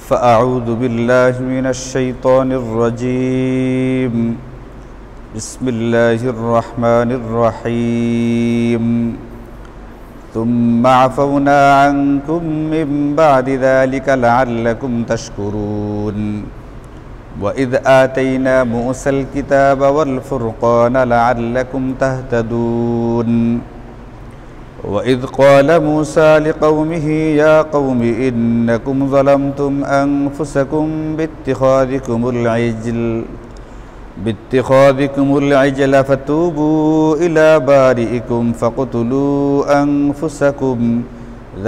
فأعوذ بالله من الشيطان الرجيم بسم الله الرحمن الرحيم ثم عفونا عنكم من بعد ذلك لعلكم تشكرون وإذ آتينا موسى الكتاب والفرقان لعلكم تهتدون وإذ قال موسى لقومه يا قوم إنكم ظلمتم أنفسكم باتخاذكم العجل فتوبوا إلى بارئكم فاقتلوا أنفسكم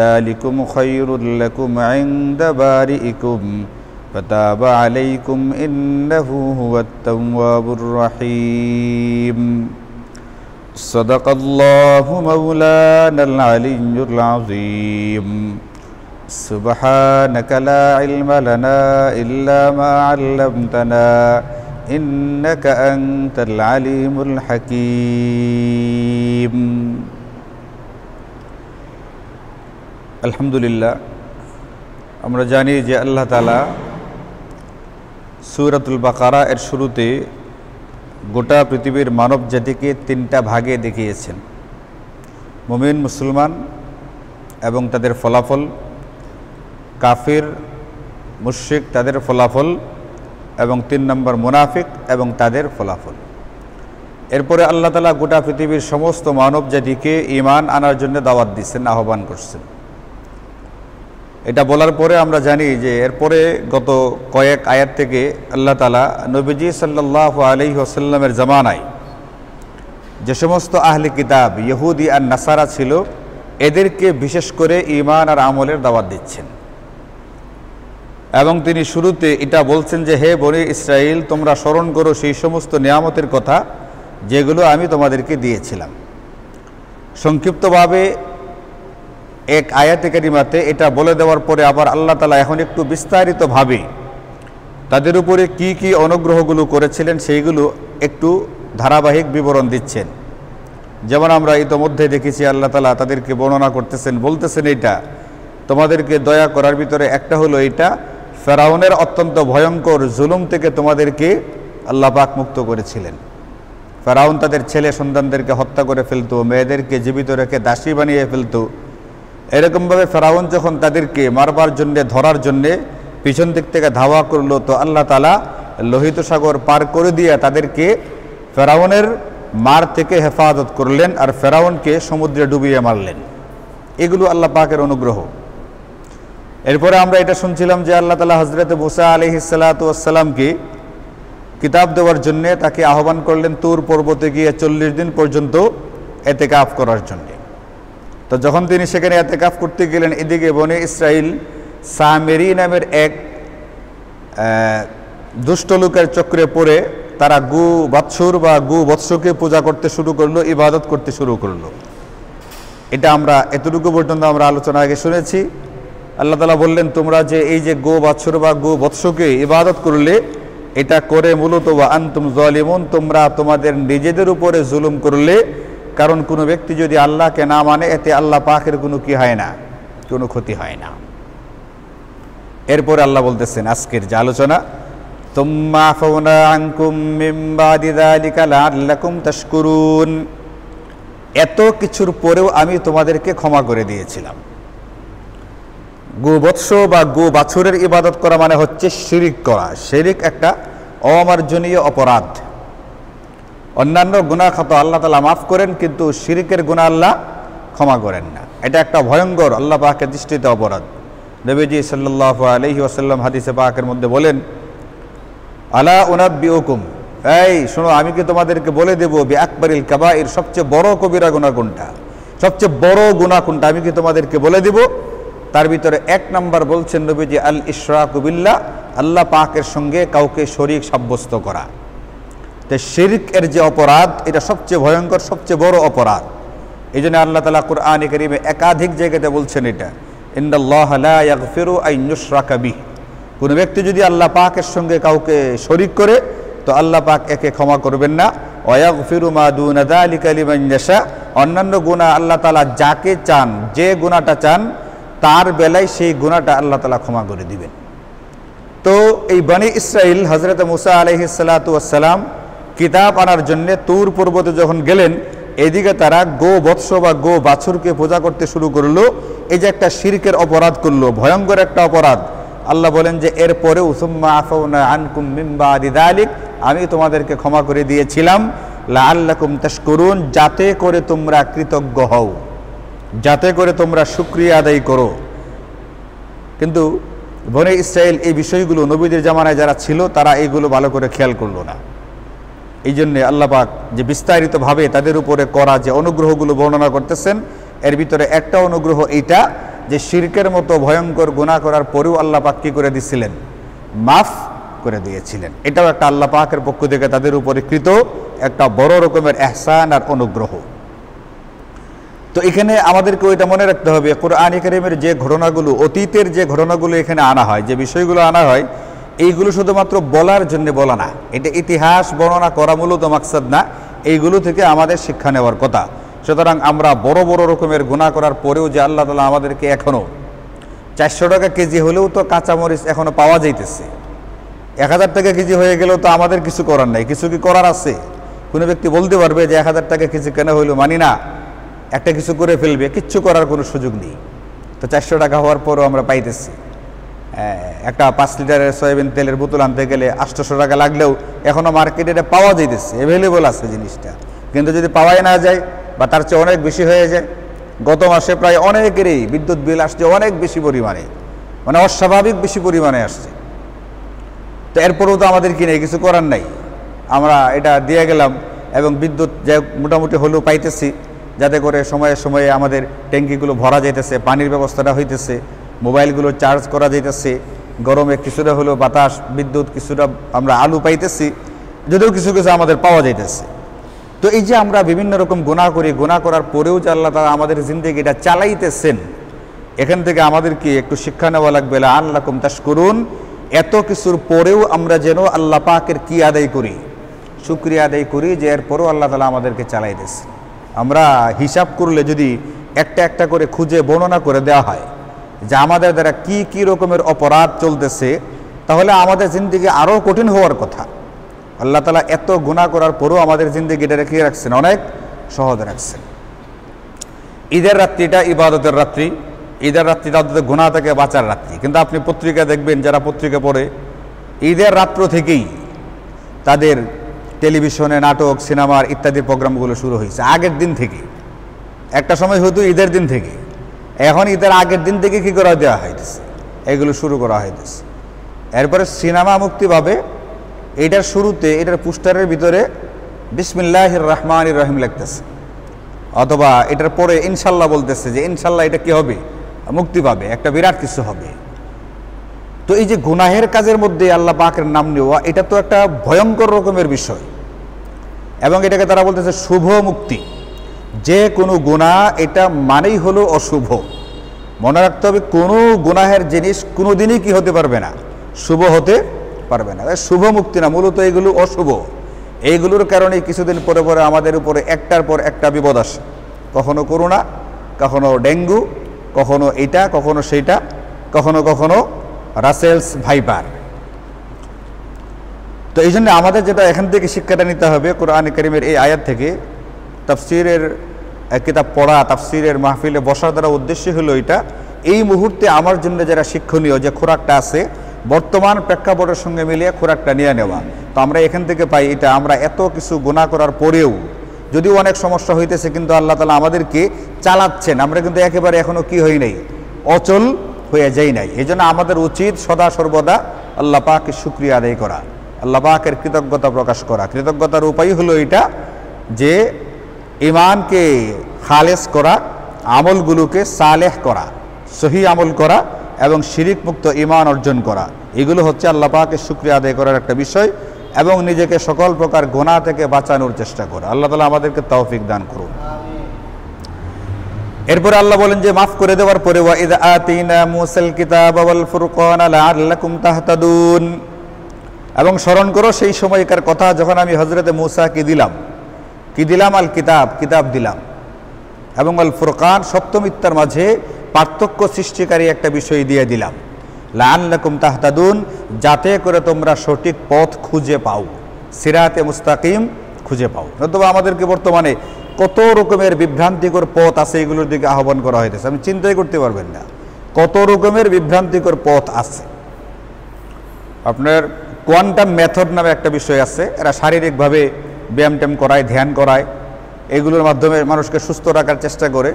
ذلكم خير لكم عند بارئكم فتاب عليكم إنه هو التواب الرحيم صدق الله مولانا العلي العظيم سبحانك لا علم لنا إلا ما علمتنا إنك أنت العليم الحكيم الحمد لله আমরা জানি যে আল্লাহ তাআলা সূরাতুল বাকারা এর শুরুতে গোটা পৃথিবীর মানব জাতিকে তিনটা ভাগে দেখিয়েছেন, মুমিন মুসলমান এবং তাদের ফলাফল, কাফির মুশরিক তাদের ফলাফল, এবং 3 নম্বর মুনাফিক এবং তাদের ফলাফল। এরপরে আল্লাহ তাআলা গোটা পৃথিবীর সমস্ত মানব জাতিকে ঈমান আনার জন্য দাওয়াত দিচ্ছেন, আহ্বান করছেন। এটা বলার পরে আমরা জানি যে এরপরে গত কয়েক আয়াত থেকে আল্লাহ তাআলা নবীজি সাল্লাল্লাহু আলাইহি ওয়াসাল্লামের জামানায় যে সমস্ত আহলে কিতাব ইহুদি আর নাসারা ছিল এদেরকে বিশেষ করে ঈমান আর আমলের দাওয়াত দিচ্ছেন, এবং তিনি শুরুতে এটা বলছেন যে হে বনি ইসরাইল, তোমরা স্মরণ করো সেই সমস্ত নিয়ামতের কথা যেগুলো আমি তোমাদেরকে দিয়েছিলাম। সংক্ষিপ্তভাবে এক আয়াতে কারিমাতে এটা বলে দেওয়ার পরে আবার আল্লাহ তাআলা এখন একটু বিস্তারিতভাবে তাদের উপরে কি কি অনুগ্রহগুলো করেছিলেন সেইগুলো একটু ধারাবাহিক বিবরণ দিচ্ছেন। যেমন আমরা ইতোমধ্যে দেখেছি আল্লাহ তাআলা তাদেরকে বর্ণনা করতেছেন, বলতেছেন এইটা তোমাদেরকে দয়া করার ভিতরে একটা হলো এইটা, ফেরাউনের অত্যন্ত ভয়ঙ্কর জুলুম থেকে তোমাদেরকে আল্লাহ পাক মুক্ত করেছিলেন। ফেরাউন তাদের ছেলে সন্তানদেরকে হত্যা করে ফেলতো, মেয়েদেরকে জীবিত রেখে দাসী বানিয়ে ফেলতো। এরকমভাবে ফেরাউন যখন তাদেরকে মারবার জন্যে, ধরার জন্যে পিছন দিক থেকে ধাওয়া করলো, তো আল্লাহ তাআলা লোহিত সাগর পার করে দিয়ে তাদেরকে ফেরাউনের মার থেকে হেফাজত করলেন আর ফেরাউনকে সমুদ্রে ডুবিয়ে মারলেন। এগুলো আল্লাহ পাকের অনুগ্রহ। এরপরে আমরা এটা শুনছিলাম যে আল্লাহ তাআলা হযরত মুসা আলাইহিস সালাতু ওয়াস সালামকে কিতাব দেওয়ার জন্য তাকে আহ্বান করলেন তুর পর্বতে গিয়ে 40 দিন পর্যন্ত ইতিকাফ করার জন্য। তো যখন তিনি সেখানে ইতিকাফ করতে গেলেন, এদিকে বনি ইসরাইল সামেরি নামের এক দুষ্ট লোকের চক্রে পড়ে তারা গু বাৎসুর বা গু বৎসকে পূজা করতে শুরু করলো, ইবাদত করতে শুরু করলো। এটা আমরা এতটুকু পর্যন্ত আমরা আলোচনা আগে শুনেছি। আল্লাহ তাআলা বললেন তোমরা যে এই যে গো বাৎসুর বা গো বৎসকে ইবাদত করলে, এটা করে মূলত ওয়া আনতুম যালিমুন, তোমরা তোমাদের নিজেদের উপরে জুলুম করলে। কারণ কোনো ব্যক্তি যদি আল্লাহকে না মানে এতে আল্লাহ পাকের কোনো কি হয় না, কোনো ক্ষতি হয় না। এরপরে আল্লাহ বলতেছেন আজকের যে আলোচনা, তুম্মা আফাউনা আনকুম মিন বাদি যালিকা লাআল্লাকুম তাশকুরুন, এত কিছুর পরেও আমি তোমাদেরকে ক্ষমা করে দিয়েছিলাম। গোবৎস বা গো বাছুরের ইবাদত করা মানে হচ্ছে শিরিক করা। শিরিক একটা অমার্জনীয় অপরাধ। অন্যান্য গুনাহ খাতা আল্লাহ তাআলা মাফ করেন, কিন্তু শিরিকের গুনাহ আল্লাহ ক্ষমা করেন না। এটা একটা ভয়ঙ্কর আল্লাহ পাকের দৃষ্টিতে অপরাধ। নবীজি সাল্লাল্লাহু আলাইহি ওয়াসাল্লাম হাদিসে পাকের মধ্যে বলেন, আলা উনাব্বিউকুম, এই শোনো আমি কি তোমাদেরকে বলে দেব বিআকবারিল কাবাইর, সবচেয়ে বড় কবিরা গুনাহ কোনটা, সবচেয়ে বড় গুনাহ কোনটা, আমি কি তোমাদেরকে বলে দেব। তার ভিতরে 1 নম্বর বলছেন নবীজি আল ইশরাকু বিল্লাহ, আল্লাহ পাকের সঙ্গে কাউকে শরীক সাব্যস্ত করা। তো শিরক এর যে অপরাধ, এটা সবচেয়ে ভয়ঙ্কর, সবচেয়ে বড় অপরাধ। এই জন্য আল্লাহ তাআলা কুরআনে কারীমে একাধিক জায়গাতে বলছেন এটা, ইন্নাল্লাহা লা ইয়াগফিরু আন ইউশরাকা বিহি, কোনো ব্যক্তি যদি আল্লাহ পাকের সঙ্গে কাউকে শরীক করে তো আল্লাহ পাক একে ক্ষমা করবেন না। ওয়া ইয়াগফিরু মা দুনা যালিকা লিমান ইয়াশা, অন্যান্য গুনাহ আল্লাহ তাআলা যাকে চান, যে গুনাহটা চান তার বেলায় সেই গুনাহটা আল্লাহ তাআলা ক্ষমা করে দিবেন। তো এই বনি ইসরাইল হযরত মুসা আলাইহিস সালাতু ওয়াস সালাম কিতাব আনার জন্য তুর পর্বতে যখন গেলেন, এদিকে তারা গো বৎস বা গো বাছুরকে পূজা করতে শুরু করলো। এই যে একটা শিরকের অপরাধ করলো, ভয়ঙ্কর একটা অপরাধ। আল্লাহ বলেন যে এরপরেও সুম্মা আফাউনা আনকুম মিন বাদি যালিক, আমি তোমাদেরকে ক্ষমা করে দিয়েছিলাম, লাআল্লাকুম তাশকুরুন, যাতে করে তোমরা কৃতজ্ঞ হও, যাতে করে তোমরা শুকরিয়া আদায় করো। কিন্তু বনি ইসরাইল এই বিষয়গুলো নবীদের জামানায় যারা ছিল তারা এইগুলো ভালো করে খেয়াল করলো না। এই জন্যে আল্লাহ পাক যে বিস্তারিতভাবে তাদের উপরে করা যে অনুগ্রহগুলো বর্ণনা করতেছেন, এর ভিতরে একটা অনুগ্রহ এইটা যে শিরকের মতো ভয়ঙ্কর গুনাহ করার পরেও আল্লাহ পাক কী করে দিয়েছিলেন? মাফ করে দিয়েছিলেন। এটাও একটা আল্লাহ পাকের পক্ষ থেকে তাদের উপরে কৃত একটা বড় রকমের ইহসান আর অনুগ্রহ। তো এখানে আমাদেরকে ওইটা মনে রাখতে হবে, কোরআন কারীমের যে ঘটনাগুলো, অতীতের যে ঘটনাগুলো এখানে আনা হয়, যে বিষয়গুলো আনা হয়, এইগুলো শুধুমাত্র বলার জন্য বলা না, এটা ইতিহাস বর্ণনা করা মূলত মাকসাদ না, এইগুলো থেকে আমাদের শিক্ষা নেওয়ার কথা। সুতরাং আমরা বড় বড় রকমের গুনাহ করার পরেও যে আল্লাহ তাআলা আমাদেরকে এখনও 400 টাকা কেজি হলেও তো কাঁচামরিচ এখনও পাওয়া যাইতেছে, 1000 টাকা কেজি হয়ে গেলেও তো আমাদের কিছু করার নাই। কিছু কি করার আছে? কোনো ব্যক্তি বলতে পারবে যে 1000 টাকা কেজি কেন হইলো মানি না, একটা কিছু করে ফেলবে? কিচ্ছু করার কোনো সুযোগ নেই। তো 400 টাকা হওয়ার পরও আমরা পাইতেছি। একটা 5 লিটারের সয়াবিন তেলের বোতল আনতে গেলে 800 টাকা লাগলেও এখনও মার্কেটে এটা পাওয়া যাইতেছে, অ্যাভেলেবল আছে জিনিসটা। কিন্তু যদি পাওয়াই না যায় বা তার চেয়ে অনেক বেশি হয়ে যায়, গত মাসে প্রায় অনেকেরই বিদ্যুৎ বিল আসছে অনেক বেশি পরিমাণে, মানে অস্বাভাবিক বেশি পরিমাণে আসছে। তো এরপরেও তো আমাদের কি নেই, কিছু করার নাই, আমরা এটা দিয়ে গেলাম এবং বিদ্যুৎ যে মোটামুটি হলেও পাইতেছি, যাতে করে সময়ে সময়ে আমাদের ট্যাঙ্কিগুলো ভরা যাইতেছে, পানির ব্যবস্থাটা হইতেছে, মোবাইলগুলো চার্জ করা যাইতেছে, গরমে কিছুটা হলেও বাতাস বিদ্যুৎ কিছুটা আমরা আলু পাইতেছি, যদিও কিছু কিছু আমাদের পাওয়া যাইতেছে। তো এই যে আমরা বিভিন্ন রকম গুনাহ করি, গুনাহ করার পরেও যে আল্লাহ তাআলা আমাদের জিন্দেগিটা চালাইতেছেন, এখান থেকে আমাদেরকে একটু শিক্ষা নেওয়া লাগবে, লাআল্লাকুম তাশকুরুন। এত কিছুর পরেও আমরা যেন আল্লাহ পাকের কি আদায় করি? শুকরিয়া আদায় করি যে এরপরেও আল্লাহ তাআলা আমাদেরকে চালাইতেছে। আমরা হিসাব করলে যদি একটা একটা করে খুঁজে বর্ণনা করে দেওয়া হয় যে আমাদের দ্বারা কি কি রকমের অপরাধ চলতেছে, তাহলে আমাদের জিন্দেগি আরও কঠিন হওয়ার কথা। আল্লাহ তাআলা এত গুনাহ করার পরেও আমাদের জিন্দেগিটা রেখে রাখছেন, অনেক সহজ রাখছেন। ঈদের রাত্রিটা ইবাদতের রাত্রি, ঈদের রাত্রিটা অন্তত গুনাহ থেকে বাঁচার রাত্রি। কিন্তু আপনি পত্রিকা দেখবেন, যারা পত্রিকা পড়ে, ঈদের রাত্র থেকেই তাদের টেলিভিশনে নাটক, সিনেমার ইত্যাদি প্রোগ্রামগুলো শুরু হয়েছে আগের দিন থেকে। একটা সময় হয়তো ঈদের দিন থেকে, এখন ঈদের আগের দিন থেকে কী করা দেওয়া হইতেছে, এগুলো শুরু করা হইতেছে। এরপরে সিনেমা মুক্তি পাবে, এটার শুরুতে এটার পোস্টারের ভিতরে বিসমিল্লাহির রহমানির রহিম লিখতেছে, অথবা এটার পরে ইনশাল্লাহ বলতেছে যে ইনশাল্লাহ এটা কি হবে, মুক্তি পাবে, একটা বিরাট কিছু হবে। তো এই যে গুনাহের কাজের মধ্যে আল্লাহ পাকের নাম নেওয়া, এটা তো একটা ভয়ঙ্কর রকমের বিষয়, এবং এটাকে তারা বলতেছে শুভ মুক্তি। যে কোনো গুনাহ এটা মানেই হলো অশুভ। মনে রাখতে হবে, কোনো গুনাহের জিনিস কোনো দিনই কি হতে পারবে না, শুভ হতে পারবে না। শুভ মুক্তি না, মূলত এগুলো অশুভ। এইগুলোর কারণে কিছুদিন পরে পরে আমাদের উপরে একটার পর একটা বিপদ আসে, কখনো করোনা, কখনো ডেঙ্গু, কখনো এটা, কখনো সেইটা, কখনো কখনো রাসেলস ভাইপার। তো এই জন্য আমাদের যেটা এখান থেকে শিক্ষাটা নিতে হবে কোরআন কারীমের এই আয়াত থেকে, তাফসীরের কিতাব পড়া, তাফসীরের মাহফিলে বসার দ্বারা উদ্দেশ্য হলো এটা, এই মুহূর্তে আমার জন্য যারা শিক্ষণীয় যে খোরাকটা আছে, বর্তমান প্রেক্ষাপটের সঙ্গে মিলিয়ে খোরাকটা নিয়ে নেওয়া। তো আমরা এখান থেকে পাই এটা, আমরা এত কিছু গুনাহ করার পরেও যদিও অনেক সমস্যা হইতেছে, কিন্তু আল্লাহ তাআলা আমাদেরকে চালাচ্ছেন। আমরা কিন্তু একেবারে এখনও কি হই নাই, অচল হয়ে যাই নাই। এই জন্য আমাদের উচিত সদা সর্বদা আল্লাহ পাকের শুকরিয়া আদায় করা, আল্লাহ পাকের কৃতজ্ঞতা প্রকাশ করা। কৃতজ্ঞতার উপায় হলো এটা যে ঈমানকে খালেস করা, আমলগুলোকে সালেহ করা, সহি আমল করা এবং শিরিক মুক্ত ঈমান অর্জন করা। এগুলো হচ্ছে আল্লাহ পাকের শুকরিয়া আদায় করার একটা বিষয়, এবং নিজেকে সকল প্রকার গুনাহ থেকে বাঁচানোর চেষ্টা করা। আল্লাহ তাআলা আমাদেরকে তৌফিক দান করুন। এরপরে আল্লাহ বলেন যে মাফ করে দেওয়ার পরে, ওয়া ইযা আতিনা মূসাল কিতাবা ওয়াল ফুরকানা লাআল্লাকুম তাহতাদুন, এবং স্মরণ করো সেই সময়কার কথা যখন আমি হযরতে মূসাকে দিলাম, কি দিলাম? আল কিতাব, কিতাব দিলাম, এবং আল ফুরকান, সত্য মিথ্যার মাঝে পার্থক্য সৃষ্টিকারী একটা বিষয় দিয়ে দিলাম। লাআল্লাকুম তাহতাদুন, যাতে করে তোমরা সঠিক পথ খুঁজে পাও, সিরাতে মুস্তাকিম খুঁজে পাও। নতুবা আমাদেরকে বর্তমানে কত রকমের বিভ্রান্তিকর পথ আছে, এগুলোর দিকে আহ্বান করা হইতেছে, আমি চিন্তাই করতে পারবেন না কত রকমের বিভ্রান্তিকর পথ আছে। আপনার কোয়ান্টাম মেথড নামে একটা বিষয় আছে, এরা শারীরিকভাবে ব্যায়াম ট্যাম করায়, ধ্যান করায়, এগুলোর মাধ্যমে মানুষকে সুস্থ রাখার চেষ্টা করে।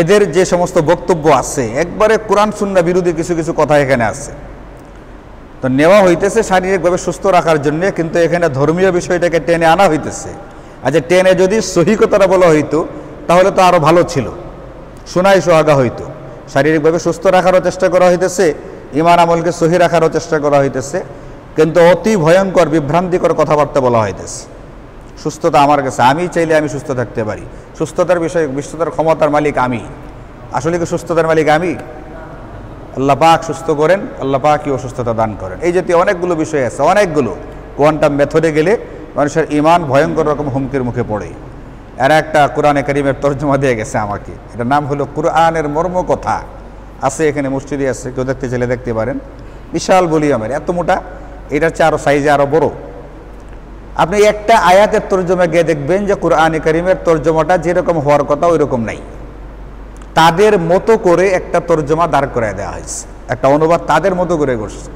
এদের যে সমস্ত বক্তব্য আছে একবারে কোরআন সুন্নাহ বিরোধী কিছু কিছু কথা এখানে আছে, তো নেওয়া হইতেছে শারীরিকভাবে সুস্থ রাখার জন্য, কিন্তু এখানে ধর্মীয় বিষয়টাকে টেনে আনা হইতেছে। আচ্ছা, টেনে যদি সহি কথাটা বলা হইতো তাহলে তো আরও ভালো ছিল, শোনাই সোহাগা হইতো। শারীরিকভাবে সুস্থ রাখারও চেষ্টা করা হইতেছে, ঈমান আমলকে সহি রাখারও চেষ্টা করা হইতেছে, কিন্তু অতি ভয়ঙ্কর বিভ্রান্তিকর কথাবার্তা বলা হইতেছে। সুস্থতা আমার কাছে, আমি চাইলে আমি সুস্থ থাকতে পারি, সুস্থতার বিষয়, সুস্থতার ক্ষমতার মালিক আমি। আসলে কি সুস্থতার মালিক আমি? আল্লাহ পাক সুস্থ করেন, আল্লাহ পাকই অসুস্থতা দান করেন। এই জাতীয় অনেকগুলো বিষয় আছে, অনেকগুলো। কোয়ান্টাম মেথডে গেলে মানুষের ঈমান ভয়ঙ্কর রকম হুমকির মুখে পড়ে। এরা একটা কোরআনে কারিমের তর্জমা দিয়ে গেছে আমাকে, এটার নাম হলো কোরআনের মর্ম কথা। আছে এখানে, মসজিদে আছে, কেউ দেখতে চাইলে দেখতে পারেন। বিশাল ভলিউমের, এত মোটা, এটার চেয়ে আরও সাইজে আরও বড়। আপনি একটা আয়াতের তর্জমা গিয়ে দেখবেন যে কোরআনে কারিমের তর্জমাটা যেরকম হওয়ার কথা ওই রকম নাই, তাদের মতো করে একটা তর্জমা দাঁড় করায় দেওয়া হয়েছে, একটা অনুবাদ তাদের মতো করে করছে।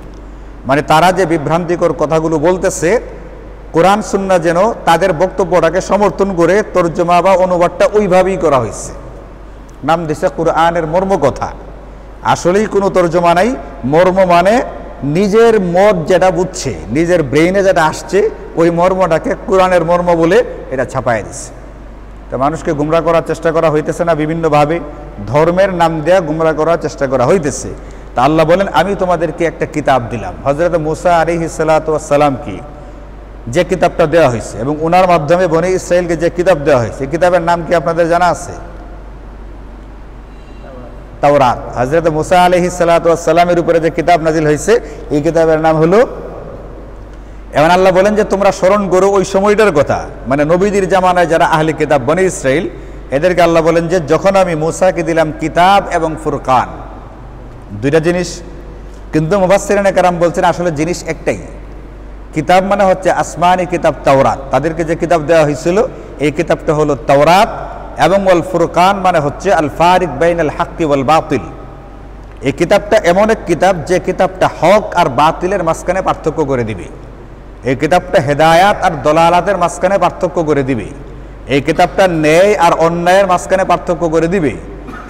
মানে তারা যে বিভ্রান্তিকর কথাগুলো বলতেছে, কোরআন সুন্নাহ যেন তাদের বক্তব্যটাকে সমর্থন করে তর্জমা বা অনুবাদটা ওইভাবেই করা হয়েছে। নাম দিছে কোরআনের মর্ম কথা। আসলেই কোনো তর্জমা নাই, মর্ম মানে নিজের মত যেটা বুঝছে, নিজের ব্রেইনে যেটা আসছে, ওই মর্মটাকে কোরআনের মর্ম বলে এটা ছাপায় দিচ্ছে। তো মানুষকে গুমরা করার চেষ্টা করা হইতেছে না, বিভিন্নভাবে ধর্মের নাম দেয়া গুমরা করার চেষ্টা করা হইতেছে। তা আল্লাহ বলেন, আমি তোমাদেরকে একটা কিতাব দিলাম। হযরত মূসা আলাইহিস সালাতু ওয়াস সালামকে যে কিতাবটা দেওয়া হয়েছে এবং ওনার মাধ্যমে বনি ইসরাইলকে যে কিতাব দেওয়া হয়েছে, এই কিতাবের নাম কি আপনাদের জানা আছে? তাওরাত। হযরত মূসা আলাইহিস সালাতু ওয়াস সালামের উপরে যে কিতাব নাজিল হয়েছে, এই কিতাবের নাম হলো। এখন আল্লাহ বলেন যে তোমরা স্মরণ করো ওই সময়টার কথা, মানে নবীদের জামানায় যারা আহলে কিতাব বনি ইসরাইল, এদেরকে আল্লাহ বলেন যে যখন আমি মূসাকে দিলাম কিতাব এবং ফুরকান, দুইটা জিনিস। কিন্তু মুফাসসিরিনে কেরাম বলছেন আসলে জিনিস একটাই। কিতাব মানে হচ্ছে আসমানি কিতাব তাওরাত, তাদেরকে যে কিতাব দেওয়া হয়েছিল এই কিতাবটা হলো তাওরাত, এবং ওয়াল ফুরকান মানে হচ্ছে আল ফারিক বাইনাল হাক্কি ওয়াল বাতিল। এই কিতাবটা এমন এক কিতাব যে কিতাবটা হক আর বাতিলের মাঝখানে পার্থক্য করে দিবে। এই কিতাবটা হেদায়াত আর দলালাতের মাঝখানে পার্থক্য করে দিবে। এই কিতাবটা ন্যায় আর অন্যায়ের মাঝখানে পার্থক্য করে দিবে।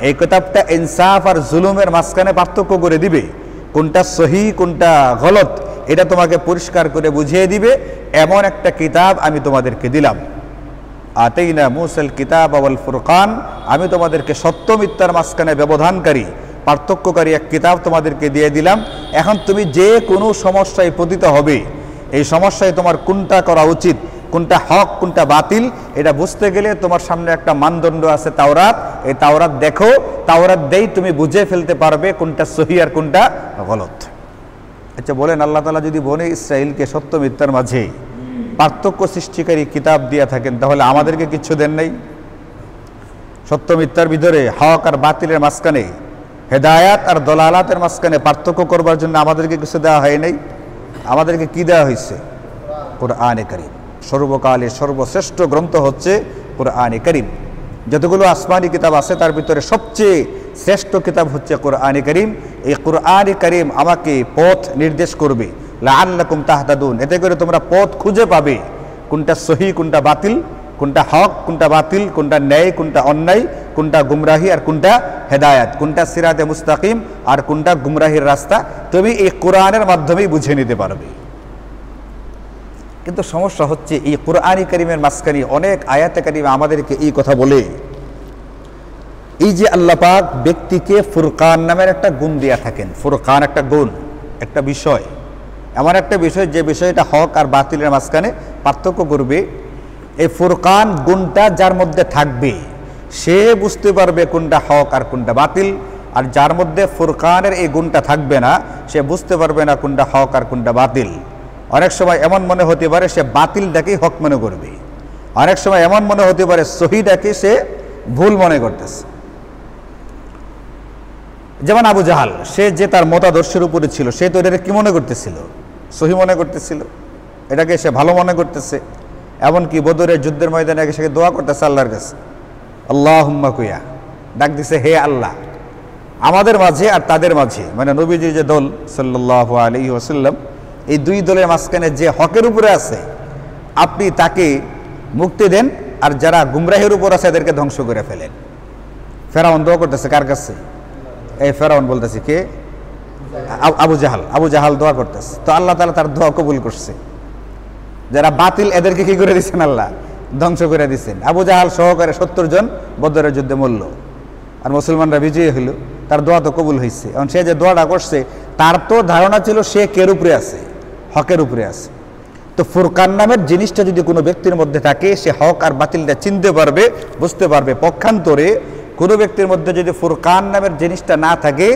এই কিতাবটা ইনসাফ আর জুলুমের মাঝখানে পার্থক্য করে দিবে। কোনটা সহি কোনটা গলত এটা তোমাকে পরিষ্কার করে বুঝিয়ে দিবে। এমন একটা কিতাব আমি তোমাদেরকে দিলাম। আতাইনা মূসাল কিতাব ওয়াল ফুরকান, আমি তোমাদেরকে সত্য মিথ্যার মাঝখানে ব্যবধানকারী, পার্থক্যকারী এক কিতাব তোমাদেরকে দিয়ে দিলাম। এখন তুমি যে কোনো সমস্যায় পতিত হবে, এই সমস্যায় তোমার কোনটা করা উচিত, কোনটা হক কোনটা বাতিল, এটা বুঝতে গেলে তোমার সামনে একটা মানদণ্ড আছে তাওরাত। এই তাওরাত দেখো, তাওরাত দেই তুমি বুঝে ফেলতে পারবে কোনটা সহি আর কোনটা গলত। আচ্ছা বলেন, আল্লাহ তাআলা যদি বনি ইসরাইলকে সত্য মিথ্যার মাঝে পার্থক্য সৃষ্টিকারী কিতাব দিয়ে থাকেন, তাহলে আমাদেরকে কিচ্ছু দেন নাই? সত্য মিথ্যার ভিতরে, হক আর বাতিলের মাঝখানে, হেদায়াত আর দলালাতের মাঝখানে পার্থক্য করবার জন্য আমাদেরকে কিছু দেওয়া হয় নাই? আমাদেরকে কি দেওয়া হয়েছে? কোরআনে কারীম। সর্বকালের সর্বশ্রেষ্ঠ গ্রন্থ হচ্ছে কোরআনে কারীম। যতগুলো আসমানি কিতাব আছে তার ভিতরে সবচেয়ে শ্রেষ্ঠ কিতাব হচ্ছে কোরআনে কারীম। এই কোরআনে কারীম আমাকে পথ নির্দেশ করবে, লাআল্লাকুম তাহতাদুন, এতে করে তোমরা পথ খুঁজে পাবে, কোনটা সহি কোনটা বাতিল, কোনটা হক কোনটা বাতিল, কোনটা ন্যায় কোনটা অন্যায়, কোনটা গুমরাহি আর কোনটা হেদায়াত, কোনটা সিরাতে মুস্তাকিম আর কোনটা গুমরাহির রাস্তা, তুমি এই কোরআনের মাধ্যমেই বুঝে নিতে পারবে। কিন্তু সমস্যা হচ্ছে এই কোরআনে কারীমের মাঝখানে অনেক আয়াতে কারীমে আমাদেরকে এই কথা বলে, এই যে আল্লাহ পাক ব্যক্তিকে ফুরকান নামের একটা গুণ দিয়া থাকেন। ফুরকান একটা গুণ, একটা বিষয়, এমন একটা বিষয় যে বিষয়টা হক আর বাতিলের মাঝখানে পার্থক্য করবে। এই ফুরকান গুণটা যার মধ্যে থাকবে সে বুঝতে পারবে কোনটা হক আর কোনটা বাতিল, আর যার মধ্যে ফুরকানের এই গুণটা থাকবে না সে বুঝতে পারবে না কোনটা হক আর কোনটা বাতিল। অনেক সময় এমন মনে হতে পারে সে বাতিলটাকেই হক মনে করবে, অনেক সময় এমন মনে হতে পারে সহিটাকে সে ভুল মনে করতেছে। যেমন আবু জাহাল, সে যে তার মতাদর্শের উপরে ছিল, সে তো এটাকে কি মনে করতেছিল? সহি মনে করতেছিল, এটাকে সে ভালো মনে করতেছে। এমনকি বদরের যুদ্ধের ময়দানে সে দোয়া করতেছে আল্লাহর কাছে, আল্লাহুম্মা কুয়া, ডাক দিছে, হে আল্লাহ, আমাদের মাঝে আর তাদের মাঝে, মানে নবীজির যে দল সাল্লাল্লাহু আলাইহি ওয়াসাল্লাম, এই দুই দলের মাঝখানে যে হকের উপরে আছে আপনি তাকে মুক্তি দেন, আর যারা গুমরাহের উপর আছে এদেরকে ধ্বংস করে ফেলেন। ফেরাউন দোয়া করতেছে কার কাছে? এই ফেরাউন বলতেছে কে? আবু জাহাল। আবু জাহাল দোয়া করতেছে, তো আল্লাহ তাআলা তার দোয়া কবুল করছে। যারা বাতিল এদেরকে কি করে দিচ্ছেন? আল্লাহ ধ্বংস করে দিচ্ছেন। আবু জাহাল সহকারে 70 জন বদরের যুদ্ধে মরল, আর মুসলমানরা বিজয়ী হইল, তার দোয়া তো কবুল হয়েছে। এখন সে যে দোয়াটা করছে, তার তো ধারণা ছিল সে কের উপরে আছে? হকের উপরে আছে। তো ফুরকান নামের জিনিসটা যদি কোনো ব্যক্তির মধ্যে থাকে, সে হক আর বাতিলটা চিনতে পারবে, বুঝতে পারবে। পক্ষান্তরে কোনো ব্যক্তির মধ্যে যদি ফুরকান নামের জিনিসটা না থাকে,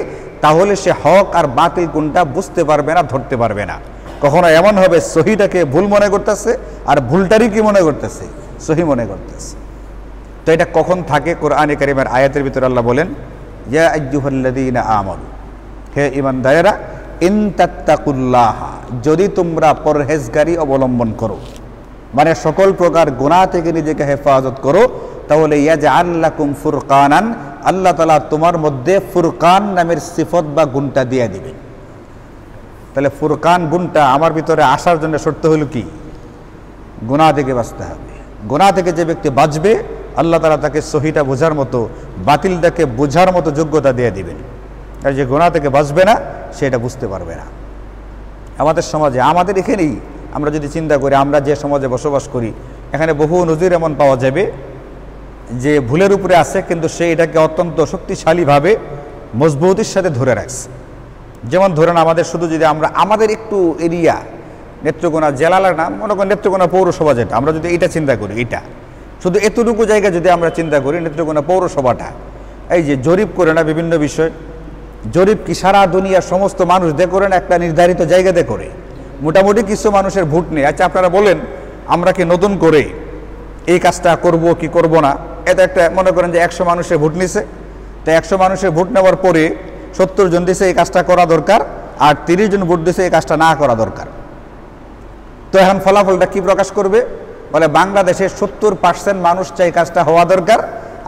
তাহলে সে হক আর বাতিল কোনটা বুঝতে পারবে না, ধরতে পারবে না। কখনো এমন হবে সহিটাকে ভুল মনে করতেছে, আর ভুলটারই কি মনে করতেছে? সহি মনে করতেছে। তো এটা কখন থাকে? কোরআনে কারীমের আয়াতের ভিতরে আল্লাহ বলেন, ইয়া আইয়ুহাল্লাযীনা আমানু, হে ঈমানদারেরা, ইন তাত্তাকুল্লাহ, যদি তোমরা পরহেজগারি অবলম্বন করো, মানে সকল প্রকার গুনাহ থেকে নিজেকে হেফাজত করো, তাহলে ইয়াজআল লাকুম ফুরকানান, আল্লাহ তাআলা তোমার মধ্যে ফুরকান নামের সিফত বা গুণটা দিয়ে দিবেন। তাহলে ফুরকান গুণটা আমার ভিতরে আসার জন্য শর্ত হলো কি? গুনাহ থেকে বাঁচতে হবে। গুনাহ থেকে যে ব্যক্তি বাঁচবে, আল্লাহ তাআলা তাকে সহিটা বোঝার মতো, বাতিলটাকে বোঝার মতো যোগ্যতা দিয়ে দিবেন। আর যে গুনাহ থেকে বাঁচবে না, সেটা বুঝতে পারবে না। আমাদের সমাজে, আমাদের এখানেই আমরা যদি চিন্তা করি, আমরা যে সমাজে বসবাস করি, এখানে বহু নজির এমন পাওয়া যাবে যে ভুলের উপরে আছে, কিন্তু সে এটাকে অত্যন্ত শক্তিশালীভাবে মজবুতির সাথে ধরে রাখছে। যেমন ধরেন, আমাদের শুধু যদি আমরা আমাদের একটু এরিয়া, নেত্রকোনা জেলার নাম, মনে করেন নেত্রকোনা পৌরসভা, যেটা আমরা যদি এটা চিন্তা করি, এটা শুধু এতটুকু জায়গা যদি আমরা চিন্তা করি, নেত্রকোনা পৌরসভাটা এই যে জরিপ করে না বিভিন্ন বিষয়, জরিপ কি সারা দুনিয়ার সমস্ত মানুষ করে না, একটা নির্ধারিত জায়গাতে করে, মোটামুটি কিছু মানুষের ভোট নেই। আচ্ছা আপনারা বলেন, আমরা কি নতুন করে এই কাজটা করব কি করব না? এটা একটা, মনে করেন যে 100 মানুষের ভোট নিছে, তো 100 মানুষের ভোট নেওয়ার পরে 70 জন দিছে এই কাজটা করা দরকার, আর 30 জন ভোট দিছে এই কাজটা না করা দরকার। তো এখন ফলাফলটা কি প্রকাশ করবে? বলে বাংলাদেশের 70% মানুষ চাই কাজটা হওয়া দরকার,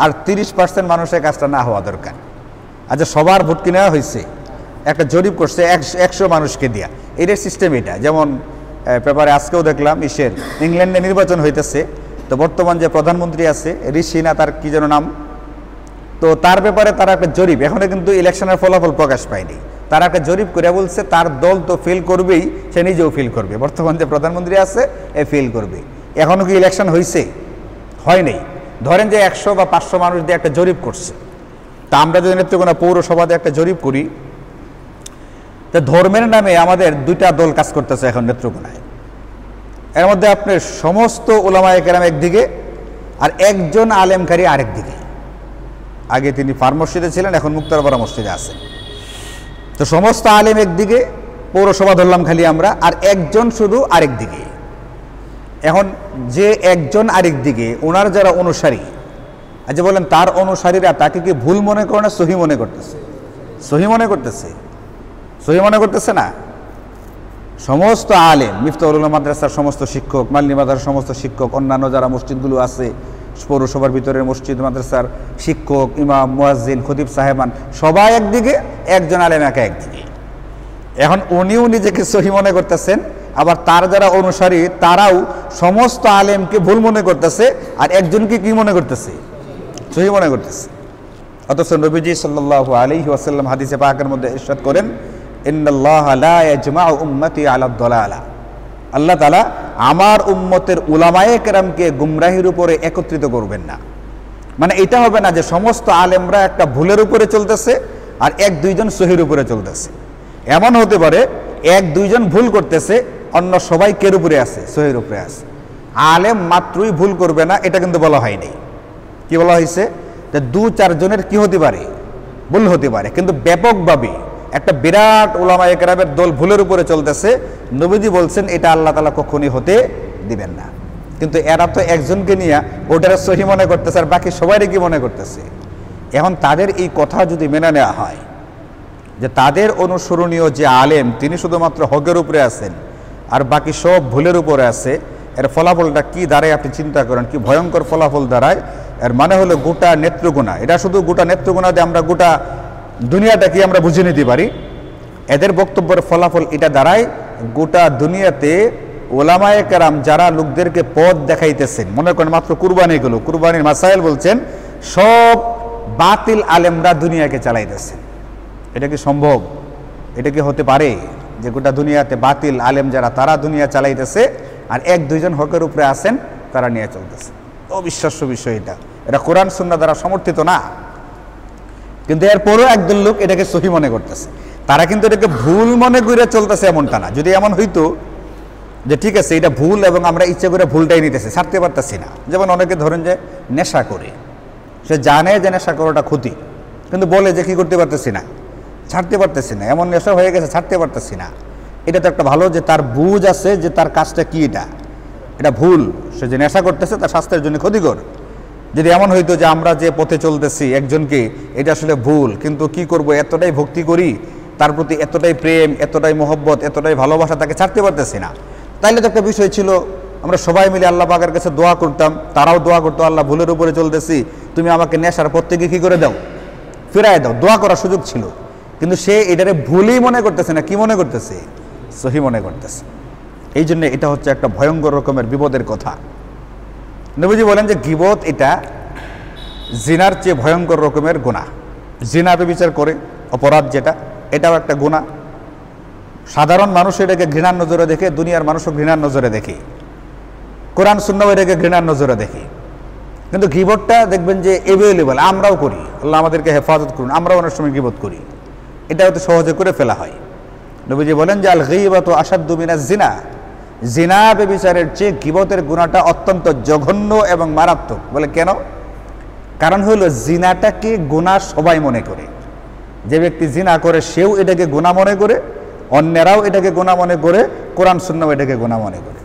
আর 30% মানুষের কাজটা না হওয়া দরকার। আচ্ছা, সবার ভোট কি নেওয়া হয়েছে? একটা জরিপ করছে 100 মানুষকে দিয়া। এটার সিস্টেম এটা। যেমন পেপারে আজকেও দেখলাম, ইংল্যান্ডে নির্বাচন হইতেছে, তো বর্তমান যে প্রধানমন্ত্রী আছে ঋষি না তার কি যেন নাম, তো তার ব্যাপারে তারা একটা জরিপ, এখনো কিন্তু ইলেকশনের ফলাফল প্রকাশ পায়নি, তারা একটা জরিপ করে বলছে তার দল তো ফেল করবেই, সে নিজেও ফেল করবে। বর্তমান যে প্রধানমন্ত্রী আছে এ ফেল করবে। এখনো কি ইলেকশন হয়েছে? হয় নাই। ধরেন যে 100 বা 500 মানুষ দিয়ে একটা জরিপ করছে। তা আমরা যদি নেত্রকোনা পৌরসভাতে একটা জরিপ করি, তো ধর্মের নামে আমাদের 2টা দল কাজ করতেছে এখন নেত্রকোনায়। এর মধ্যে আপনার সমস্ত উলামায়ে কেরাম একদিকে, আর একজন আলেমকারী আরেক দিকে। আগে তিনি ফার্ম মসজিদে ছিলেন, এখন মুক্তারপাড়া মসজিদে আছেন। তো সমস্ত আলেম একদিকে, পৌরসভা ধরলাম খালি আমরা, আর একজন শুধু আরেক দিকে। এখন যে একজন আরেক দিকে, ওনার যারা অনুসারী, আচ্ছা বলেন তার অনুসারীরা তাকে কি ভুল মনে করে না সহি মনে করতেছে? সহি মনে করতেছে। সহি মনে করতেছে না? সমস্ত আলেম, মিফতাহুল উলুম মাদ্রাসার সমস্ত শিক্ষক, মালিনী মাদ্রাসার সমস্ত শিক্ষক, অন্যান্য যারা মসজিদগুলো আছে পৌরসভার ভিতরের মসজিদ মাদ্রাসার শিক্ষক, ইমাম, মুয়াজ্জিন, খতিব সাহেবান, সবাই একদিকে, একজন আলেম একদিকে। এখন উনিও নিজেকে সহি মনে করতেছেন, আবার তার যারা অনুসারী তারাও সমস্ত আলেমকে ভুল মনে করতেছে, আর একজনকে কি মনে করতেছে? সহি মনে করতেছে। অথচ নবীজি সাল্লাল্লাহু আলাইহি ওয়াসাল্লাম হাদিসে পাকের মধ্যে ইরশাদ করেন, ইন্নাল্লাহা লা ইয়াজমাউ উম্মতি আলা দালালা, আল্লাহ তাআলা আমার উম্মতের উলামায়ে কেরামকে গুমরাহির উপরে একত্রিত করবেন না। মানে এটা হবে না যে সমস্ত আলেমরা একটা ভুলের উপরে চলতেছে আর 1-2 জন সহির উপরে চলতেছে। এমন হতে পারে 1-2 জন ভুল করতেছে, অন্য সবাই কের উপরে আছে? সহির উপরে আছে। আলেম মাত্রই ভুল করবে না, এটা কিন্তু বলা হয়নি। কি বলা হয়েছে? যে 2-4 জনের কি হতে পারে? ভুল হতে পারে, কিন্তু ব্যাপকভাবে একটা বিরাট উলামায়ে কেরামের দল ভুলের উপরে চলতেছে, নবীজি বলছেন এটা আল্লাহ তাআলা কখনই হতে দিবেন না। কিন্তু এরা তো একজনকে নিয়ে ওটার সহি মনে করতেছে, আর বাকি সবাইরে কি মনে করতেছে? এখন তাদের এই কথা যদি মেনে নেওয়া হয়, যে তাদের অনুসরণীয় যে আলেম তিনি শুধুমাত্র হকের উপরে আছেন আর বাকি সব ভুলের উপরে আছে, এর ফলাফলটা কি দাঁড়ায় আপনি চিন্তা করেন, কি ভয়ঙ্কর ফলাফল দাঁড়ায়। এর মানে হলো গোটা নেত্রগুণা, এটা শুধু গোটা নেত্রগুণা দিয়ে আমরা গোটা দুনিয়াটাকে আমরা বুঝে নিতে পারি। এদের বক্তব্যের ফলাফল এটা দাঁড়ায় গোটা দুনিয়াতে ওলামায়ে কেরাম যারা লোকদেরকে পথ দেখাইতেছেন, মনে করেন মাত্র কুরবানিগুলো, কুরবানির মাসাইল বলছেন, সব বাতিল আলেমরা দুনিয়াকে চালাইতেছেন। এটা কি সম্ভব? এটা কি হতে পারে যে গোটা দুনিয়াতে বাতিল আলেম যারা তারা দুনিয়া চালাইতেছে আর এক দুইজন হকের উপরে আছেন তারা নিয়ে চলতেছে? অবিশ্বাস্য বিষয় এটা, এটা কোরআন সুন্নাহ দ্বারা সমর্থিত না। কিন্তু এরপরও একদল লোক এটাকে সহি মনে করতেছে। তারা কিন্তু এটাকে ভুল মনে করে চলতেছে এমনটা না। যদি এমন হইতো যে ঠিক আছে এটা ভুল এবং আমরা ইচ্ছা করে ভুলটাই নিতেছি, ছাড়তে পারতেছি না। যেমন অনেকে ধরেন যে নেশা করে, সে জানে যে নেশা করাটা ক্ষতি, কিন্তু বলে যে কি করতে পারতেছি না, ছাড়তে পারতেছি না, এমন নেশা হয়ে গেছে ছাড়তে পারতেছি না। এটা তো একটা ভালো যে তার বুঝ আছে যে তার কাজটা কি, এটা ভুল, সে যে নেশা করতেছে তার স্বাস্থ্যের জন্য ক্ষতিকর। যদি এমন হইতো যে আমরা যে পথে চলতেছি একজনকে এটা আসলে ভুল, কিন্তু কি করব, এতটাই ভক্তি করি, তার প্রতি এতটাই প্রেম, এতটাই মহব্বত, এতটাই ভালোবাসা, তাকে ছাড়তে পারতেছি না, তাইলে তো একটা বিষয় ছিল আমরা সবাই মিলে আল্লাহ পাকের কাছে দোয়া করতাম, তারাও দোয়া করতো, আল্লাহ ভুলের উপরে চলতেছি, তুমি আমাকে নেশার পথ থেকে কি করে দাও, ফিরায় দাও, দোয়া করার সুযোগ ছিল। কিন্তু সে এটারে ভুলই মনে করতেছে না, কি মনে করতেছে, সহি মনে করতেছে। এই জন্য এটা হচ্ছে একটা ভয়ঙ্কর রকমের বিপদের কথা। নবীজি বলেন যে গীবত এটা জিনার চেয়ে ভয়ঙ্কর রকমের গুনাহ। জিনা বিচার করে অপরাধ যেটা, এটাও একটা গুনাহ। সাধারণ মানুষ এটাকে ঘৃণার নজরে দেখে, দুনিয়ার মানুষও ঘৃণার নজরে দেখে, কোরআন সুন্নাহ এটাকে ঘৃণার নজরে দেখে। কিন্তু গীবতটা দেখবেন যে এভেলেবল, আমরাও করি, আল্লাহ আমাদেরকে হেফাজত করুন, আমরাও অনেক সময় গীবত করি, এটা হয়তো সহজে করে ফেলা হয়। নবীজি বলেন যে আল গীবাতু আশাদ্দু মিনাজ জিনা, জিনা ব্যভিচারের চেয়ে গীবতের গুনাহটা অত্যন্ত জঘন্য এবং মারাত্মক। বলে কেন? কারণ হলো জিনাটাকে গুনাহ সবাই মনে করে। যে ব্যক্তি জিনা করে সেও এটাকে গুনাহ মনে করে, অন্যেরাও এটাকে গুনাহ মনে করে, কোরআন সুন্নাহ এটাকে গুনাহ মনে করে।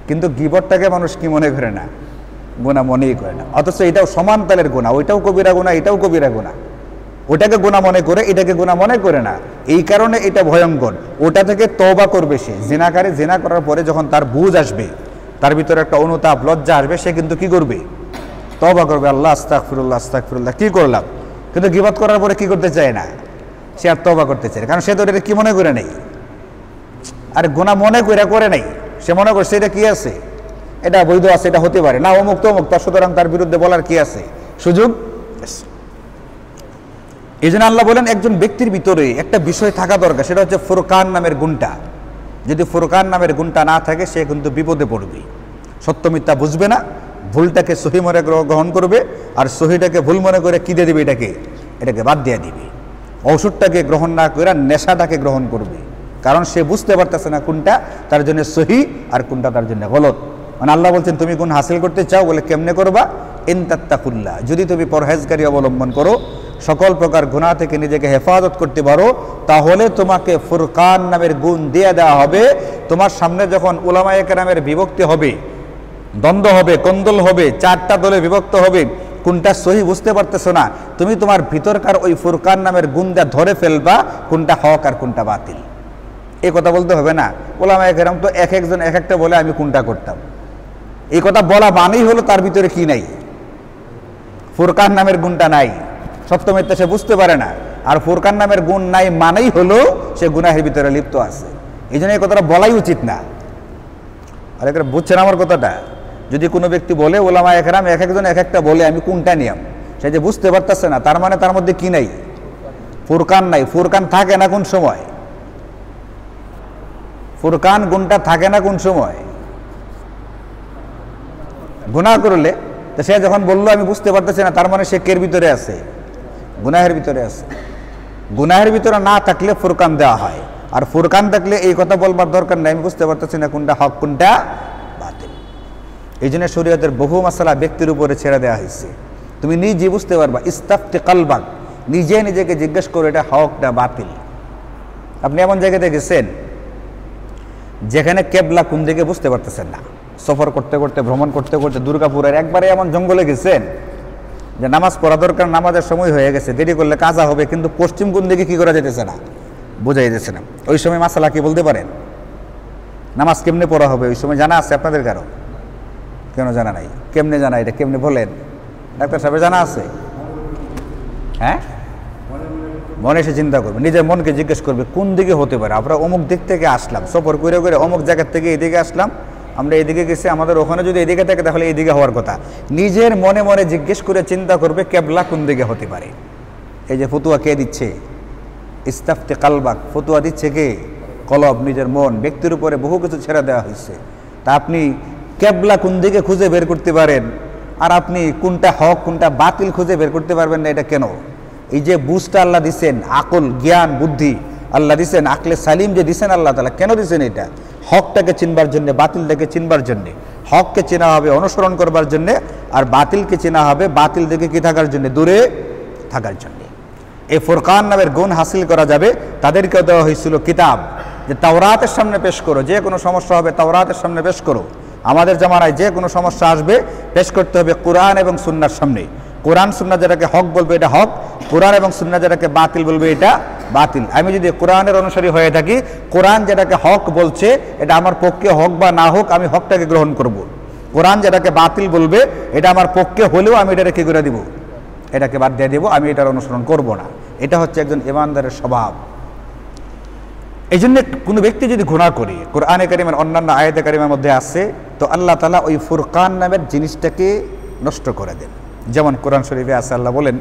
কিন্তু গীবতটাকে মানুষ কি মনে করে না, গুনাহ মনেই করে না। অথচ এটাও সমান তালের গুনাহ, ওইটাও কবিরা গুনাহ, এটাও কবিরা গুনাহ। ওটাকে গুনাহ মনে করে, এটাকে গুনাহ মনে করে না। এই কারণে এটা ভয়ঙ্কর। ওটা থেকে তওবা করবে সে, জিনাকারী জিনা করার পরে যখন তার বুঝ আসবে, তার ভিতরে একটা অনুতাপ লজ্জা আসবে, সে কিন্তু কি করবে, তওবা করবে, আল্লাহ আস্তাগফিরুল্লাহ আস্তাগফিরুল্লাহ, কি করলাম। কিন্তু গীবত করার পরে কি করতে চায় না, সে আর তওবা করতে চায় না, কারণ সে তো এটা কি মনে করে নেই, আর গুনাহ মনে করে নাই, সে মনে করছে এটা কি আছে, এটা বৈধ আছে, এটা হতে পারে না, অমুক তমুক, তার সুতরাং তার বিরুদ্ধে বলার কি আছে, সুযোগ। এই জন্য আল্লাহ বলেন একজন ব্যক্তির ভিতরে একটা বিষয় থাকা দরকার, সেটা হচ্ছে ফুরকান নামের গুণটা। যদি ফুরকান নামের গুণটা না থাকে সে কিন্তু বিপদে পড়বে, সত্য মিথ্যা বুঝবে না, ভুলটাকে সহি মনে গ্রহণ করবে, আর সহিটাকে ভুল মনে করে কি দিয়ে দিবে, এটাকে বাদ দিয়ে দিবে। ওষুধটাকে গ্রহণ না করে নেশাটাকে গ্রহণ করবে, কারণ সে বুঝতে পারতেছে না কোনটা তার জন্য সহি আর কোনটা তার জন্য গলত। মানে আল্লাহ বলছেন তুমি গুণ হাসিল করতে চাও, বলে কেমনে করবা, ইন তাত্তাকুল্লাহ, যদি তুমি পরহেজগারি অবলম্বন করো, সকল প্রকার গুনাহ থেকে নিজেকে হেফাজত করতে পারো, তাহলে তোমাকে ফুরকান নামের গুণ দিয়ে দেওয়া হবে। তোমার সামনে যখন উলামায়ে কেরামের বিভক্তি হবে, দ্বন্দ্ব হবে, কন্দল হবে, চারটা দলে বিভক্ত হবে, কোনটা সহি বুঝতে পারতেছো না, তুমি তোমার ভিতরকার ওই ফুরকান নামের গুণ দিয়ে ধরে ফেলবা কোনটা হক আর কোনটা বাতিল। এই কথা বলতে হবে না। উলামায়ে কেরাম তো এক একজন এক একটা বলে আমি কোনটা করতাম, এই কথা বলা মানেই হলো তার ভিতরে কি নাই, ফুরকান নামের গুণটা নাই, সত্য মিথ্যা সে বুঝতে পারে না। আর ফুরকান নামের গুণ নাই মানেই হলো সে গুনাহের ভিতরে লিপ্ত আছে। এই জন্য এই কথাটা বলাই উচিত না। আর এটা বুঝছেন আমার কথাটা? যদি কোনো ব্যক্তি বলে উলামায়ে কেরাম এক একজন এক একটা বলে আমি কোনটা নিয়াম, সে যে বুঝতে পারতেছে না, তার মানে তার মধ্যে কি নাই, ফুরকান নাই। ফুরকান থাকে না কোন সময়, ফুরকান গুণটা থাকে না কোন সময়, গুনাহ করলে। তো সে যখন বললো আমি বুঝতে পারতেছি না, তার মানে সে কের ভিতরে আছে, গুনাহের ভিতরে আছে। গুনাহের ভিতরে না থাকলে ফুরকান দেওয়া হয়, আর ফুরকান থাকলে এই কথা বলবার দরকার নেই আমি বুঝতে পারতেছি না কোনটা হক কোনটা বাতিল। এই জন্য শরীয়তের বহু মাসালা ব্যক্তির উপরে ছেড়ে দেওয়া হয়েছে, তুমি নিজে বুঝতে পারবা। ইস্তাফতি কালবাক, নিজে নিজেকে জিজ্ঞেস করো এটা হক না বাতিল। আপনি এমন জায়গাতে গেছেন যেখানে কেবলা কোন দিকে বুঝতে পারতেছেন না, সফর করতে করতে, ভ্রমণ করতে করতে দুর্গাপুরের একবারে এমন জঙ্গলে গেছেন যে নামাজ পড়া দরকার, নামাজের সময় হয়ে গেছে, দেরি করলে কাজা হবে, কিন্তু পশ্চিম কোন দিকে কি করা যেতেছে না, বোঝাই দিয়েছে না। ওই সময় মাসালা কি বলতে পারেন? নামাজ কেমনে পড়া হবে ওই সময় জানা আছে আপনাদের কারো? কেন জানা নাই? কেমনে জানা, এটা কেমনে বলেন? ডাক্তার সাহেব জানা আছে? হ্যাঁ, মনে এসে চিন্তা করবে, নিজের মনকে জিজ্ঞেস করবে কোন দিকে হতে পারে। আমরা অমুক দিক থেকে আসলাম, সফর করে করে অমুক জায়গার থেকে এদিকে আসলাম, আমরা এদিকে গেছি, আমাদের ওখানে যদি এদিকে থাকে তাহলে এইদিকে হওয়ার কথা। নিজের মনে মনে জিজ্ঞেস করে চিন্তা করবে কেবলা কোন দিকে হতে পারে। এই যে ফতুয়া কে দিচ্ছে? ইস্তাফতে কালবাক, ফতুয়া দিচ্ছে কে? কলব, নিজের মন। ব্যক্তির উপরে বহু কিছু ছেড়ে দেওয়া হয়েছে। তা আপনি কেবলা কোন দিকে খুঁজে বের করতে পারেন, আর আপনি কোনটা হক কোনটা বাতিল খুঁজে বের করতে পারবেন না, এটা কেন? এই যে বুঝটা আল্লাহ দিচ্ছেন, আকল, জ্ঞান, বুদ্ধি আল্লাহ দিচ্ছেন, আকলে সালিম যে দিচ্ছেন আল্লাহ তাআলা, কেন দিচ্ছেন? এটা হকটাকে চিনবার জন্যে, বাতিলটাকে চিনবার জন্যে। হককে চেনা হবে অনুসরণ করবার জন্যে, আর বাতিলকে চেনা হবে বাতিল থেকে কি থাকার জন্যে? দূরে থাকার জন্যে। এই ফুরকান নামের গুণ হাসিল করা যাবে। তাদেরকেও দেওয়া হয়েছিল কিতাব, যে তাওরাতের সামনে পেশ করো, যে কোনো সমস্যা হবে তাওরাতের সামনে পেশ করো। আমাদের জামানায় যে কোনো সমস্যা আসবে পেশ করতে হবে কোরআন এবং সুন্নাহর সামনে। কোরআন সুন্নাহ যেটাকে হক বলবে এটা হক, কোরআন এবং সুন্নাহ যেটাকে বাতিল বলবে এটা বাতিল। আমি যদি কোরআনের অনুসারী হয়ে থাকি, কোরআন যেটাকে হক বলছে এটা আমার পক্ষে হোক বা না হোক আমি হকটাকে গ্রহণ করব। কোরআন যেটাকে বাতিল বলবে এটা আমার পক্ষে হলেও আমি এটা রেখে করে দিব, এটাকে বাদ দিয়ে দেবো, আমি এটার অনুসরণ করব না। এটা হচ্ছে একজন ইমানদারের স্বভাব। এই জন্য কোনো ব্যক্তি যদি গুনাহ করে, কোরআনে কারিমের অন্যান্য আয়াতে কারিমের মধ্যে আছে, তো আল্লাহ তাআলা ওই ফুরকান নামের জিনিসটাকে নষ্ট করে দেন। যেমন কোরআন শরীফে আছে, আল্লাহ বলেন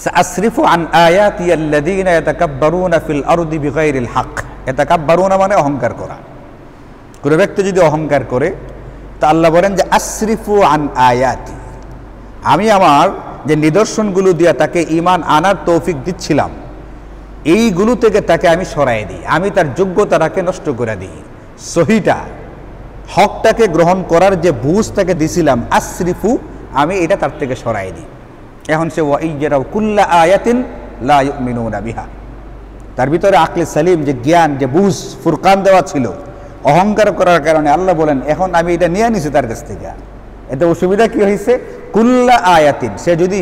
সাআসরিফু আন আয়াতি আল্লাযীনা ইয়াতাকাব্বারুনা ফিল আরদি বিগাইরিল হক। ইয়াতাকাব্বারুনা মানে অহংকার করা। কোনো ব্যক্তি যদি অহংকার করে, তা আল্লাহ বলেন যে আসরিফু আন আয়াতি, আমি আমার যে নিদর্শনগুলো দিয়া তাকে ঈমান আনার তৌফিক দিচ্ছিলাম, এইগুলো থেকে তাকে আমি সরাই দিই, আমি তার যোগ্যতাটাকে নষ্ট করে দিই। সহিটা, হকটাকে গ্রহণ করার যে বুঝ তাকে দিছিলাম, আসরিফু, আমি এটা তার থেকে সরাই দিই। এখন সে ওয়াইয়ারাউ কুল্লা আয়াতিন লা ইউমিনুনা বিহা, তার ভিতরে আকলে সালিম যে জ্ঞান, যে বুঝ, ফুরকান দেওয়া ছিল, অহংকার করার কারণে আল্লাহ বলেন এখন আমি এটা নিয়ে নিছি তার কাছ থেকে। এতে অসুবিধা কি হয়েছে? কুল্লা আয়াতিন, সে যদি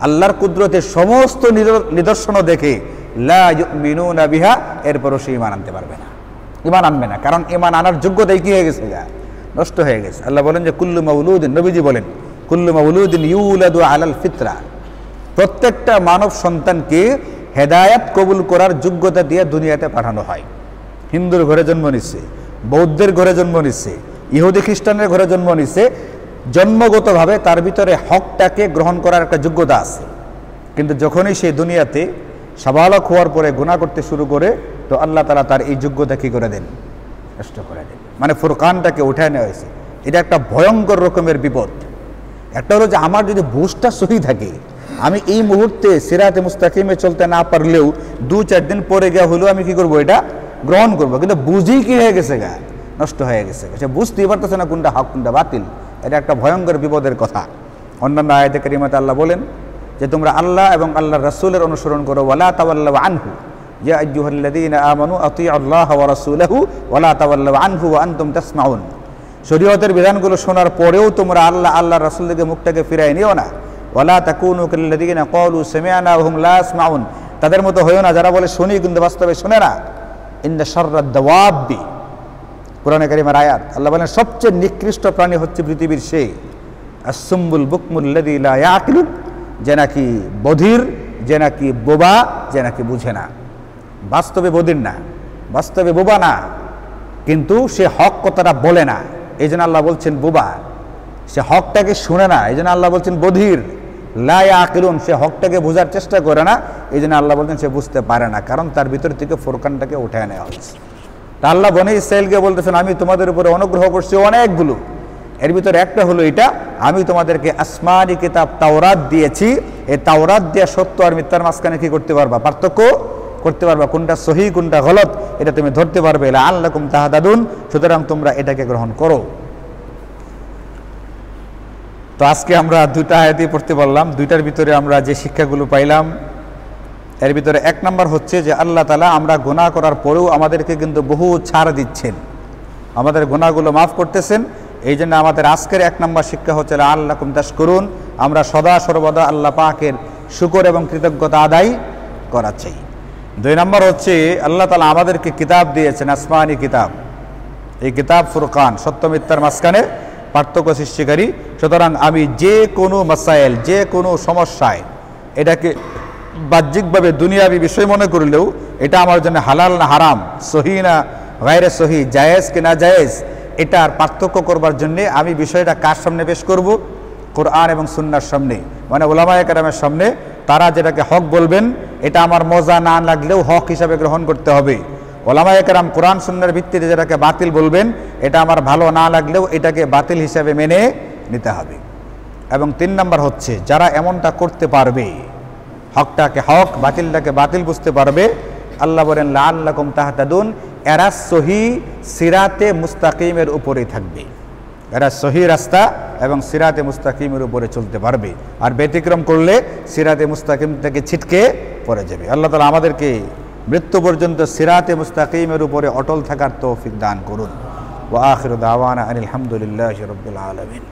আল্লাহর কুদরতের সমস্ত নিদর্শনও দেখে, লা ইউমিনুনা বিহা, এরপরও সে ঈমান আনতে পারবে না, ঈমান আনবে না। কারণ ঈমান আনার যোগ্যতাই কি হয়ে গেছে? নষ্ট হয়ে গেছে। আল্লাহ বলেন যে কুল্লু মাউলুদিন, নবীজি বলেন কুল্লু মাউলুদিন ইউলাদু আলাল ফিতরা, প্রত্যেকটা মানব সন্তানকে হেদায়েত কবুল করার যোগ্যতা দিয়ে দুনিয়াতে পাঠানো হয়। হিন্দুর ঘরে জন্ম নিচ্ছে, বৌদ্ধের ঘরে জন্ম নিচ্ছে, ইহুদি খ্রিস্টানের ঘরে জন্ম নিচ্ছে, জন্মগতভাবে তার ভিতরে হকটাকে গ্রহণ করার একটা যোগ্যতা আছে। কিন্তু যখনই সে দুনিয়াতে সাবালক হওয়ার পরে গুনাহ করতে শুরু করে, তো আল্লাহ তাআলা তার এই যোগ্যতা কি করে দেন? নষ্ট করে দেন। মানে ফুরকানটাকে উঠায় নেওয়া হয়েছে। এটা একটা ভয়ঙ্কর রকমের বিপদ। একটা হলো যে আমার যদি বুঝটা সহি থাকে, আমি এই মুহূর্তে সিরাতে মুস্তাকিমে চলতে না পারলেও 2-4 দিন পরে গিয়ে হলেও আমি কি করব? এটা গ্রহণ করব। কিন্তু বুঝি কি হয়ে গেছে? নষ্ট হয়ে গেছে। সে বুঝতেই পারতেছে না কোনটা হক কোনটা বাতিল। এটা একটা ভয়ঙ্কর বিপদের কথা। অন্যান্য আয়াতে কারিমাতে আল্লাহ বলেন যে তোমরা আল্লাহ এবং আল্লাহর রাসূলের অনুসরণ করো, ওয়ালা তাওয়াল্লাউ আনহু, ইয়া আইয়ুহাল্লাযীনা আমানু আতিউল্লাহ ওয়া রাসূলাহু ওয়ালা তাওয়াল্লাউ আনহু ওয়া আনতুম তাসমাউন। শরীয়তের বিধানগুলো শোনার পরেও তোমরা আল্লাহ আল্লাহর রাসূল থেকে মুখটাকে ফিরায় নিও না। ওয়ালা তাকুনু কাল্লাযীনা ক্বালু সামি'না ওয়া হুম লা ইয়াসমাউন, তাদের মতো হয়ো না যারা বলে শুনি কিন্তু বাস্তবে শুনে না। ইন্না শাররাদ দাওয়াবি, কোরআনে কারিমের আয়াত। আল্লাহ বলেন সবচেয়ে নিকৃষ্ট প্রাণী হচ্ছে পৃথিবীর সে আসসুম্বুল বুকমুল্লাযী লা ইয়াকিলুন, যে নাকি বধির, যে নাকি বোবা, যে নাকি বুঝে না। বাস্তবে বধির না, বাস্তবে বোবা না, কিন্তু সে হক কথাটা বলে না, এই জন্য আল্লাহ বলছেন বোবা। সে হকটাকে শুনে না, এই জন্য আল্লাহ বলছেন বধির। লা ইয়াকিলুন, সে হকটাকে বোঝার চেষ্টা করে না, এই জন্য আল্লাহ বলছেন সে বুঝতে পারে না, কারণ তার ভিতর থেকে ফুরকানটাকে উঠায় নেওয়া হয়েছে। তা আল্লাহ বনী ইসরাঈলকে বলতেছেন আমি তোমাদের উপরে অনুগ্রহ করছি অনেকগুলো, এর ভিতরে একটা হলো এটা, আমি তোমাদেরকে আসমানি কিতাব তাওরাত দিয়েছি। এই তাওরাত দেওয়া সত্য আর মিথ্যার মাঝখানে কি করতে পারবা? পার্থক্য করতে পারবা, কোনটা সহি কোনটা গলত এটা তুমি ধরতে পারবে। লাআল্লাকুম তাহতাদুন, সুতরাং তোমরা এটাকে গ্রহণ করো। তো আজকে আমরা 2টা আয়াতই পড়তে পারলাম। 2টার ভিতরে আমরা যে শিক্ষাগুলো পাইলাম, এর ভিতরে 1 নম্বর হচ্ছে যে আল্লাহ তাআলা আমরা গুনাহ করার পরেও আমাদেরকে কিন্তু বহু ছাড় দিচ্ছেন, আমাদের গুনাহগুলো মাফ করতেছেন। এই জন্য আমাদের আজকের 1 নম্বর শিক্ষা হচ্ছে লাআল্লাকুম তাশকুরুন, আমরা সদা সর্বদা আল্লাহ পাকের শুকর এবং কৃতজ্ঞতা আদায় করা চাই। 2 নম্বর হচ্ছে আল্লাহ তাআলা আমাদেরকে কিতাব দিয়েছেন, আসমানি কিতাব। এই কিতাব ফুরকান, সত্য মিথ্যার মাঝখানে পার্থক্য সৃষ্টিকারী। সুতরাং আমি যে কোনো মাসাইল, যে কোনো সমস্যায় এটাকে বাহ্যিকভাবে দুনিয়াবি বিষয় মনে করলেও এটা আমার জন্য হালাল না হারাম, সহি না গায়রে সহি, জায়েজ কি না জায়েজ, এটার পার্থক্য করবার জন্যে আমি বিষয়টা কার সামনে পেশ করব? কোরআন এবং সুন্নাহর সামনে, মানে উলামায়ে কেরামের সামনে। তারা যেটাকে হক বলবেন এটা আমার মজা না লাগলেও হক হিসাবে গ্রহণ করতে হবে। উলামায়ে কেরাম কোরআন সুন্নাহর ভিত্তিতে যেটাকে বাতিল বলবেন এটা আমার ভালো না লাগলেও এটাকে বাতিল হিসাবে মেনে নিতে হবে। এবং 3 নম্বর হচ্ছে যারা এমনটা করতে পারবে, হকটাকে হক, বাতিলটাকে বাতিল বুঝতে পারবে, আল্লাহ বলেন লাআল্লাকুম তাহতাদুন, এরা সহি সিরাতে মুস্তাকিমের উপরেই থাকবে। এরা সহি রাস্তা এবং সিরাতে মুস্তাকিমের উপরে চলতে পারবে। আর ব্যতিক্রম করলে সিরাতে মুস্তাকিম থেকে ছিটকে পড়ে যাবে। আল্লাহ তাআলা আমাদেরকে মৃত্যু পর্যন্ত সিরাতে মুস্তাকিমের উপরে অটল থাকার তৌফিক দান করুন। ওয়া আখিরু দাওয়ানা আনিল হামদুলিল্লাহি রাব্বিল আলামিন।